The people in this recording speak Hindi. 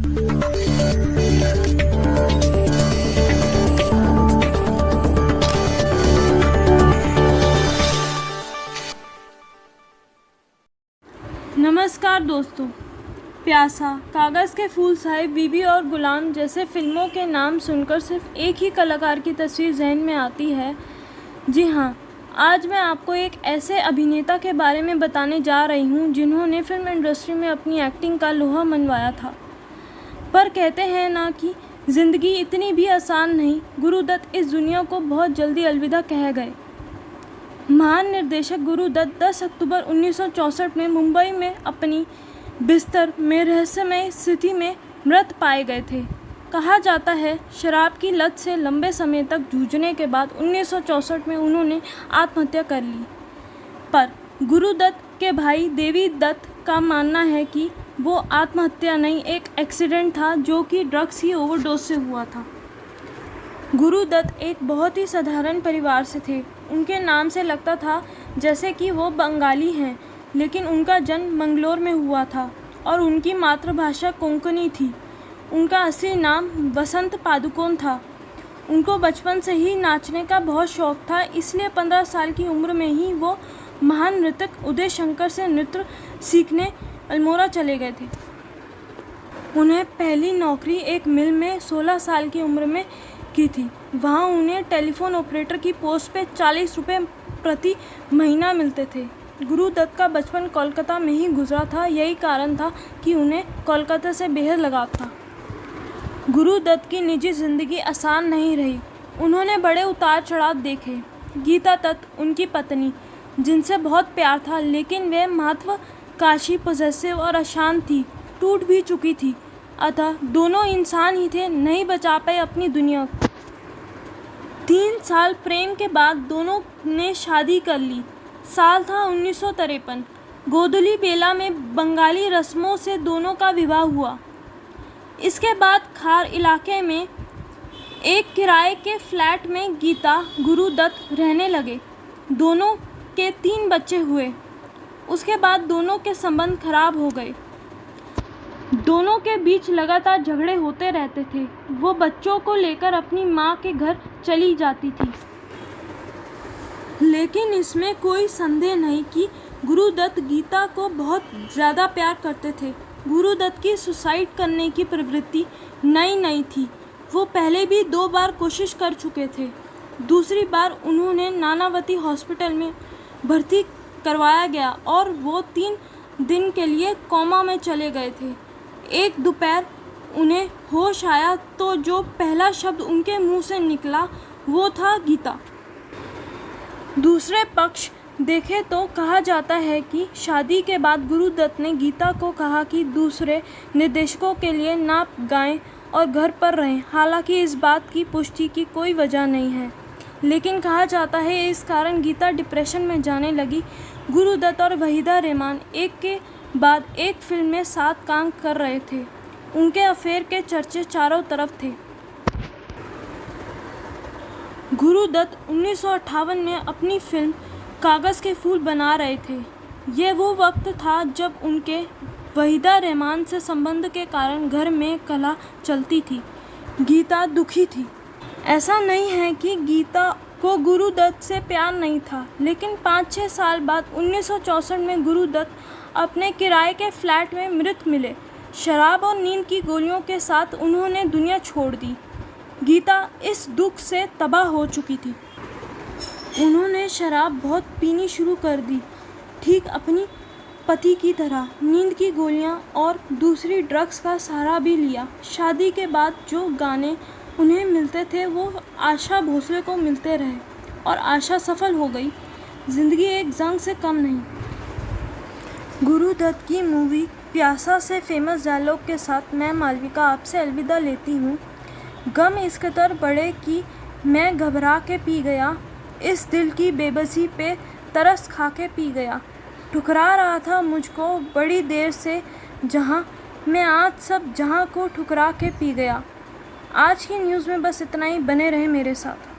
नमस्कार दोस्तों। प्यासा, कागज़ के फूल साहिब, बीबी और गुलाम जैसे फिल्मों के नाम सुनकर सिर्फ एक ही कलाकार की तस्वीर जहन में आती है। जी हाँ, आज मैं आपको एक ऐसे अभिनेता के बारे में बताने जा रही हूँ जिन्होंने फिल्म इंडस्ट्री में अपनी एक्टिंग का लोहा मनवाया था। पर कहते हैं ना कि ज़िंदगी इतनी भी आसान नहीं। गुरुदत्त इस दुनिया को बहुत जल्दी अलविदा कह गए। महान निर्देशक गुरुदत्त 10 अक्टूबर 1964 में मुंबई में अपनी बिस्तर में रहस्यमय स्थिति में मृत पाए गए थे। कहा जाता है शराब की लत से लंबे समय तक जूझने के बाद 1964 में उन्होंने आत्महत्या कर ली। पर गुरुदत्त के भाई देवी दत्त का मानना है कि वो आत्महत्या नहीं, एक एक्सीडेंट था जो कि ड्रग्स की ओवरडोज से हुआ था। गुरुदत्त एक बहुत ही साधारण परिवार से थे। उनके नाम से लगता था जैसे कि वो बंगाली हैं, लेकिन उनका जन्म मंगलोर में हुआ था और उनकी मातृभाषा कोंकणी थी। उनका असली नाम वसंत पादुकोण था। उनको बचपन से ही नाचने का बहुत शौक था, इसलिए 15 साल की उम्र में ही वो महान नृत्यक उदय शंकर से नृत्य सीखने अल्मोड़ा चले गए थे। उन्हें पहली नौकरी एक मिल में 16 साल की उम्र में की थी। वहाँ उन्हें टेलीफोन ऑपरेटर की पोस्ट पे 40 रुपये प्रति महीना मिलते थे। गुरुदत्त का बचपन कोलकाता में ही गुजरा था। यही कारण था कि उन्हें कोलकाता से बेहद लगाव था। गुरुदत्त की निजी ज़िंदगी आसान नहीं रही। उन्होंने बड़े उतार चढ़ाव देखे। गीता दत्त उनकी पत्नी, जिनसे बहुत प्यार था, लेकिन वे महत्वाकांक्षी, पॉसेसिव और अशांत थी, टूट भी चुकी थी। अतः दोनों इंसान ही थे, नहीं बचा पाए अपनी दुनिया को। 3 साल प्रेम के बाद दोनों ने शादी कर ली। साल था 1953। गोधुली बेला में बंगाली रस्मों से दोनों का विवाह हुआ। इसके बाद खार इलाके में एक किराए के फ्लैट में गीता गुरुदत्त रहने लगे। दोनों के 3 बच्चे हुए। उसके बाद दोनों के संबंध खराब हो गए। दोनों के बीच लगातार झगड़े होते रहते थे। वो बच्चों को लेकर अपनी माँ के घर चली जाती थी। लेकिन इसमें कोई संदेह नहीं कि गुरुदत्त गीता को बहुत ज़्यादा प्यार करते थे। गुरुदत्त की सुसाइड करने की प्रवृत्ति नई थी। वो पहले भी 2 बार कोशिश कर चुके थे। दूसरी बार उन्होंने नानावती हॉस्पिटल में भर्ती करवाया गया और वो 3 दिन के लिए कोमा में चले गए थे। एक दोपहर उन्हें होश आया तो जो पहला शब्द उनके मुंह से निकला वो था गीता। दूसरे पक्ष देखें तो कहा जाता है कि शादी के बाद गुरुदत्त ने गीता को कहा कि दूसरे निर्देशकों के लिए ना गाएं और घर पर रहें। हालांकि इस बात की पुष्टि की कोई वजह नहीं है, लेकिन कहा जाता है इस कारण गीता डिप्रेशन में जाने लगी। गुरुदत्त और वहीदा रहमान एक के बाद एक फिल्म में साथ काम कर रहे थे। उनके अफेयर के चर्चे चारों तरफ थे। गुरुदत्त 1958 में अपनी फिल्म कागज़ के फूल बना रहे थे। ये वो वक्त था जब उनके वहीदा रहमान से संबंध के कारण घर में कलह चलती थी। गीता दुखी थी। ऐसा नहीं है कि गीता को गुरुदत्त से प्यार नहीं था, लेकिन 5-6 साल बाद 1964 में गुरुदत्त अपने किराए के फ्लैट में मृत मिले। शराब और नींद की गोलियों के साथ उन्होंने दुनिया छोड़ दी। गीता इस दुख से तबाह हो चुकी थी। उन्होंने शराब बहुत पीनी शुरू कर दी, ठीक अपनी पति की तरह। नींद की गोलियां और दूसरी ड्रग्स का सहारा भी लिया। शादी के बाद जो गाने उन्हें मिलते थे वो आशा भोसले को मिलते रहे और आशा सफल हो गई। ज़िंदगी एक जंग से कम नहीं। गुरुदत्त की मूवी प्यासा से फेमस डायलॉग के साथ मैं मालविका आपसे अलविदा लेती हूँ। गम इस कदर बढ़े कि मैं घबरा के पी गया, इस दिल की बेबसी पे तरस खा के पी गया। ठुकरा रहा था मुझको बड़ी देर से जहाँ, मैं आज सब जहाँ को ठुकरा के पी गया। आज की न्यूज़ में बस इतना ही। बने रहे मेरे साथ।